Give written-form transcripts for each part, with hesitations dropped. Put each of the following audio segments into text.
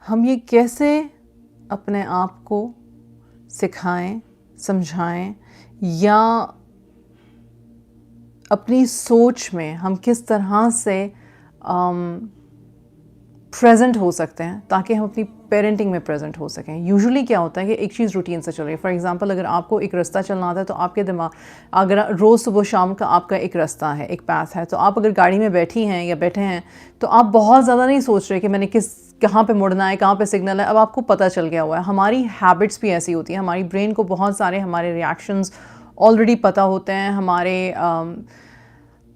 हम ये कैसे अपने आप को सिखाएं, समझाएं, या अपनी सोच में हम किस तरह से प्रेजेंट हो सकते हैं ताकि हम अपनी पेरेंटिंग में प्रेजेंट हो सकें। यूजुअली क्या होता है कि एक चीज़ रूटीन से चल रही है। फॉर एग्जांपल, अगर आपको एक रास्ता चलना आता है तो आपके दिमाग, अगर रोज़ सुबह शाम का आपका एक रास्ता है, एक पाथ है, तो आप अगर गाड़ी में बैठी हैं या बैठे हैं तो आप बहुत ज़्यादा नहीं सोच रहे कि मैंने कहाँ पे मुड़ना है, कहाँ पे सिग्नल है। अब आपको पता चल गया हुआ है। हमारी हैबिट्स भी ऐसी होती हैं, हमारी ब्रेन को बहुत सारे हमारे रिएक्शंस ऑलरेडी पता होते हैं।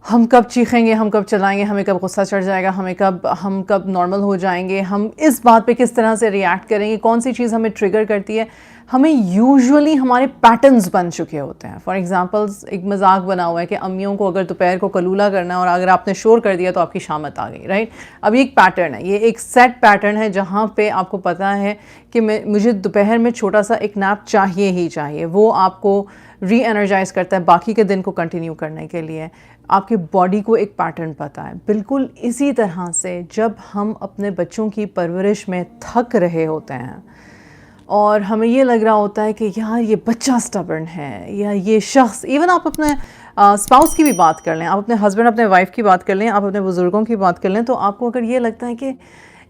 हम कब चीखेंगे, हम कब चलाएंगे, हमें कब गुस्सा चढ़ जाएगा, हम कब नॉर्मल हो जाएंगे, हम इस बात पे किस तरह से रिएक्ट करेंगे, कौन सी चीज़ हमें ट्रिगर करती है, हमें यूजुअली हमारे पैटर्न्स बन चुके होते हैं। फॉर एग्जांपल, एक मजाक बना हुआ है कि अम्मियों को अगर दोपहर को कलूला करना है और अगर आपने शोर कर दिया तो आपकी शामत आ गई, राइट। अब ये एक पैटर्न है, ये एक सेट पैटर्न है जहाँ पे आपको पता है कि मुझे दोपहर में छोटा सा एक नैप चाहिए ही चाहिए। वो आपको री एनर्जाइज करता है बाकी के दिन को कंटिन्यू करने के लिए। आपके बॉडी को एक पैटर्न पता है। बिल्कुल इसी तरह से जब हम अपने बच्चों की परवरिश में थक रहे होते हैं और हमें ये लग रहा होता है कि यार ये बच्चा स्टबर्न है, या ये शख्स, इवन आप अपने स्पाउस की भी बात कर लें, आप अपने हस्बैंड, अपने वाइफ की बात कर लें, आप अपने बुज़ुर्गों की बात कर लें, तो आपको अगर ये लगता है कि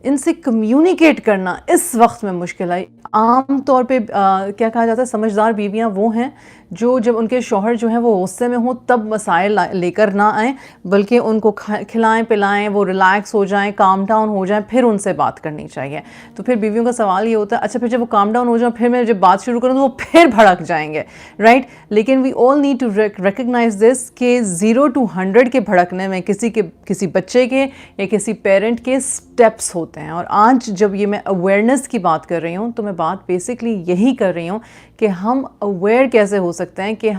इनसे कम्युनिकेट करना इस वक्त में मुश्किल है। आम तौर पे क्या कहा जाता है, समझदार बीवियां वो हैं जो जब उनके शौहर जो हैं वो गुस्से में हों तब मसाइल लेकर ना आएँ, बल्कि उनको खिलाएं पिलाएं, वो रिलैक्स हो जाएं, काम डाउन हो जाएं, फिर उनसे बात करनी चाहिए। तो फिर बीवियों का सवाल ये होता है, अच्छा फिर जब वो काम डाउन हो जाए फिर मैं जब बात शुरू करूँ तो वो फिर भड़क जाएंगे, राइट। लेकिन we all need to recognise this कि 0 to 100 के भड़कने में किसी बच्चे के या किसी पेरेंट के स्टेप्स होते हैं। और आज जब ये मैं अवेयरनेस की बात कर रही हूँ तो मैं बात बेसिकली यही कर रही हूँ कि हम अवेयर कैसे हो सकते हैं कि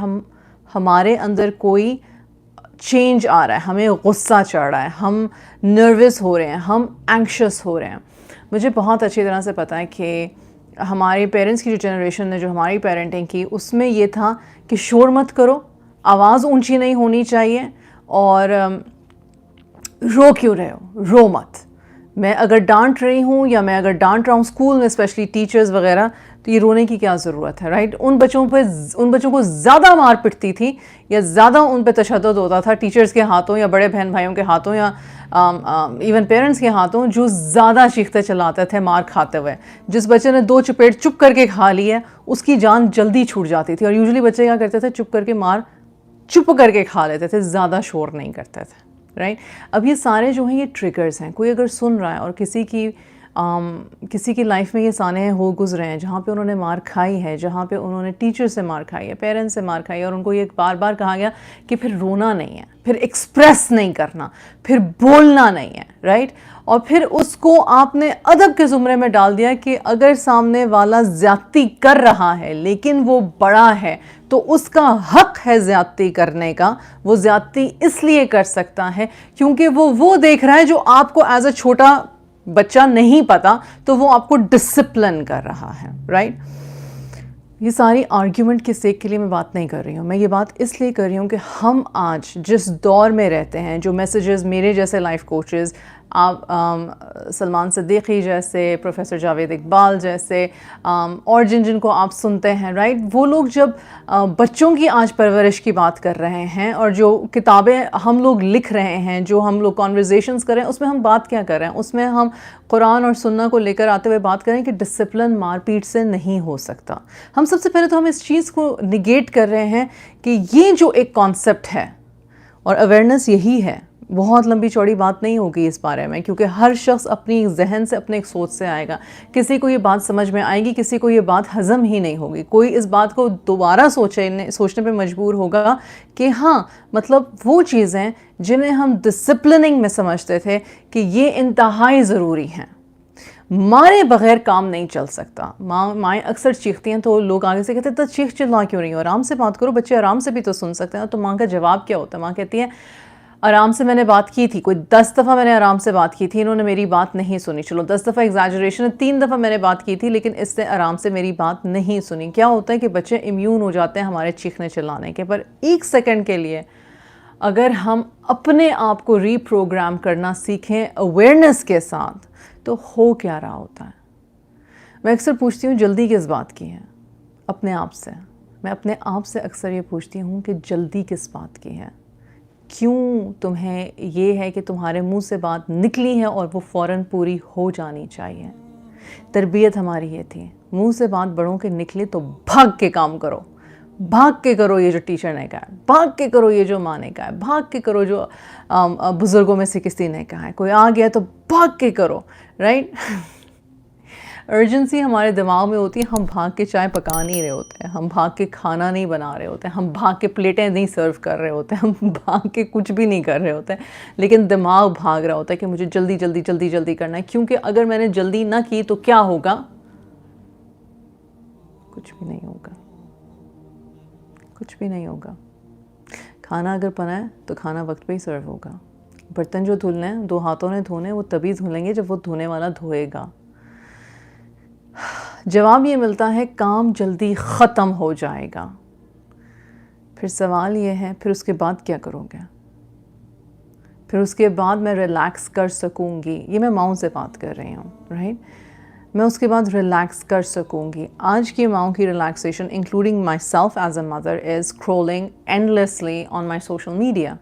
हमारे अंदर कोई चेंज आ रहा है, हमें गुस्सा चढ़ रहा है, हम नर्वस हो रहे हैं, हम एंक्शस हो रहे हैं। मुझे बहुत अच्छी तरह से पता है कि हमारे पेरेंट्स की जो जनरेशन ने जो हमारी पेरेंटिंग की उसमें ये था कि शोर मत करो, आवाज़ ऊंची नहीं होनी चाहिए, और रो क्यों रहे हो, रो मत। मैं अगर डांट रही हूँ या मैं अगर डांट रहा हूँ स्कूल में, स्पेशली टीचर्स वगैरह, तो ये रोने की क्या ज़रूरत है, राइट। उन बच्चों को ज़्यादा मार पिटती थी या ज़्यादा उन पे तशद्दुद होता था टीचर्स के हाथों या बड़े बहन भाइयों के हाथों या इवन पेरेंट्स के हाथों, जो ज़्यादा चीखते चलाते थे मार खाते हुए। जिस बच्चे ने 2 चपेट चुप करके खा ली है उसकी जान जल्दी छूट जाती थी। और यूजुअली बच्चे क्या करते थे, चुप करके खा लेते थे, ज़्यादा शोर नहीं करते थे, राइट। अब ये सारे जो हैं ये ट्रिगर्स हैं। कोई अगर सुन रहा है और किसी की लाइफ में ये साने हो गुजरे हैं जहाँ पे उन्होंने मार खाई है, जहाँ पे उन्होंने टीचर से मार खाई है, पेरेंट्स से मार खाई है, और उनको ये बार बार कहा गया कि फिर रोना नहीं है, फिर एक्सप्रेस नहीं करना, फिर बोलना नहीं है, राइट। और फिर उसको आपने अदब के ज़ुमरे में डाल दिया कि अगर सामने वाला ज़्यादती कर रहा है लेकिन वो बड़ा है तो उसका हक है ज़्यादती करने का। वो ज़्यादती इसलिए कर सकता है क्योंकि वो देख रहा है जो आपको एज अ छोटा बच्चा नहीं पता, तो वो आपको डिसिप्लिन कर रहा है, राइट। ये सारी आर्ग्यूमेंट के सेक के लिए मैं बात नहीं कर रही हूँ। मैं ये बात इसलिए कर रही हूँ कि हम आज जिस दौर में रहते हैं, जो मैसेजेस मेरे जैसे लाइफ कोचेस, आप सलमान सिद्दीकी जैसे, प्रोफेसर जावेद इकबाल जैसे, और जिनको आप सुनते हैं, राइट, वो लोग जब बच्चों की आज परवरिश की बात कर रहे हैं और जो किताबें हम लोग लिख रहे हैं, जो हम लोग कॉन्वर्जेशंस कर रहे हैं, उसमें हम बात क्या कर रहे हैं, उसमें हम कुरान और सुन्ना को लेकर आते हुए बात करें कि डिसिप्लिन मारपीट से नहीं हो सकता। हम सबसे पहले तो हम इस चीज़ को निगेट कर रहे हैं कि ये जो एक कॉन्सेप्ट है, और अवेयरनेस यही है। बहुत लंबी चौड़ी बात नहीं होगी इस बारे में, क्योंकि हर शख्स अपनी जहन से, अपने एक सोच से आएगा। किसी को ये बात समझ में आएगी, किसी को ये बात हज़म ही नहीं होगी। कोई इस बात को दोबारा सोचने पे मजबूर होगा कि हाँ, मतलब वो चीज़ें जिन्हें हम डिसिप्लिनिंग में समझते थे कि ये इंतहाई ज़रूरी हैं, मारे बगैर काम नहीं चल सकता। माएँ अक्सर चीखती हैं तो लोग आगे से कहते हैं तो चीख चिल्ला क्यों रही हो, आराम से बात करो, बच्चे आराम से भी तो सुन सकते हैं। तो माँ का जवाब क्या होता है? माँ कहती है आराम से मैंने बात की थी, कोई 10 दफ़ा मैंने आराम से बात की थी, इन्होंने मेरी बात नहीं सुनी। चलो 10 दफ़ा एग्जैजरेशन है, 3 दफ़ा मैंने बात की थी लेकिन इससे आराम से मेरी बात नहीं सुनी। क्या होता है कि बच्चे इम्यून हो जाते हैं हमारे चीखने चिल्लाने के। पर 1 सेकंड के लिए अगर हम अपने आप को रीप्रोग्राम करना सीखें अवेयरनेस के साथ, तो हो क्या रहा होता है। मैं अक्सर पूछती हूँ जल्दी किस बात की है, अपने आप से। मैं अपने आप से अक्सर ये पूछती हूँ कि जल्दी किस बात की है, क्यों तुम्हें ये है कि तुम्हारे मुंह से बात निकली है और वो फ़ौरन पूरी हो जानी चाहिए। तरबियत हमारी ये थी, मुंह से बात बड़ों के निकले तो भाग के काम करो, भाग के करो ये जो टीचर ने कहा है, भाग के करो ये जो माँ ने कहा है, भाग के करो जो बुज़ुर्गों में से किसी ने कहा है, कोई आ गया तो भाग के करो, राइट। अर्जेंसी हमारे दिमाग में होती है, हम भाग के चाय पका नहीं रहे होते हैं, हम भाग के खाना नहीं बना रहे होते हैं, हम भाग के प्लेटें नहीं सर्व कर रहे होते हैं, हम भाग के कुछ भी नहीं कर रहे होते हैं, लेकिन दिमाग भाग रहा होता है कि मुझे जल्दी जल्दी जल्दी जल्दी करना है, क्योंकि अगर मैंने जल्दी ना की तो क्या होगा, कुछ भी नहीं होगा, कुछ भी नहीं होगा। खाना अगर बना है तो खाना वक्त पे ही सर्व होगा। बर्तन जो धुलने हैं, 2 हाथों ने धोने, वो तभी धुलेंगे जब वो धोने वाला धोएगा। जवाब ये मिलता है काम जल्दी ख़त्म हो जाएगा। फिर सवाल ये है, फिर उसके बाद क्या करोगे? फिर उसके बाद मैं रिलैक्स कर सकूँगी, ये मैं माँओं से बात कर रही हूँ, राइट। मैं उसके बाद रिलैक्स कर सकूँगी। आज की माँओं की relaxation including myself as a mother is scrolling endlessly on my social media.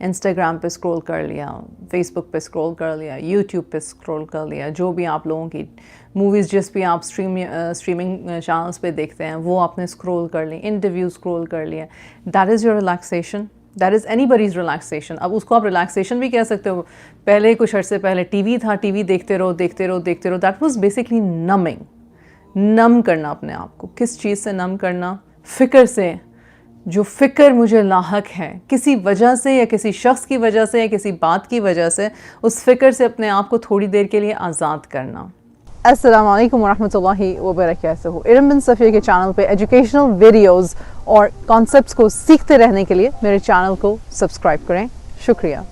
Instagram पे स्क्रॉल कर लिया, फेसबुक पे स्क्रॉल कर लिया, यूट्यूब पे स्क्रॉल कर लिया, जो भी आप लोगों की मूवीज़ जिस भी आप स्ट्रीमिंग चैनल्स पे देखते हैं वो आपने स्क्रॉल कर ली, इंटरव्यू स्क्रॉल कर लिया। That is your relaxation, that is anybody's relaxation. अब उसको आप रिलैक्सेशन भी कह सकते हो। पहले कुछ अर्से पहले टीवी था, टीवी देखते रहो देखते रहो देखते रहो, दैट वाज बेसिकली नमिंग, नम करना अपने आप को। किस चीज़ से नम करना? फ़िक्र से। जो फ़िक्र मुझे लाहक है किसी वजह से या किसी शख्स की वजह से या किसी बात की वजह से, उस फ़िक्र से अपने आप को थोड़ी देर के लिए आज़ाद करना। अस्सलामु अलैकुम वरहमतुल्लाहि वबरकातुहू। इरम बिन सफ़िया के चैनल पे एजुकेशनल वीडियोस और कॉन्सेप्ट्स को सीखते रहने के लिए मेरे चैनल को सब्सक्राइब करें। शुक्रिया।